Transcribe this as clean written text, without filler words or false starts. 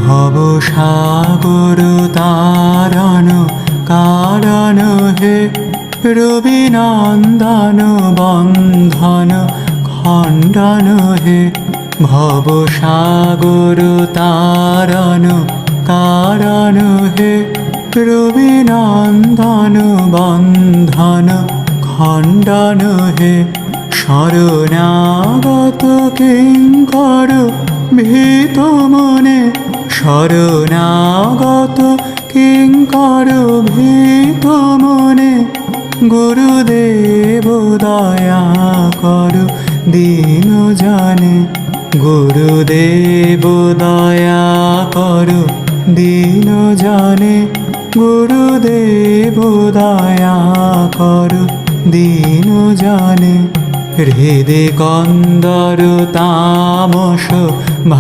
ভব সাগর তারণ কারণ হে, রবিনন্দন বন্ধন খণ্ডন হে। ভব সাগর তারণ কারণ হে, রবিনন্দন বন্ধন খণ্ডন হে। শরণাগত কিঙ্কর ভীত মনে, শরণাগত কিঙ্কর ভীত মনে। গুরুদেব দয়া কর দীন জানে, গুরুদেব দয়া কর দীন জানে। গুরুদেব দয়া কর দীন জানে। হৃদে কন্দর তামস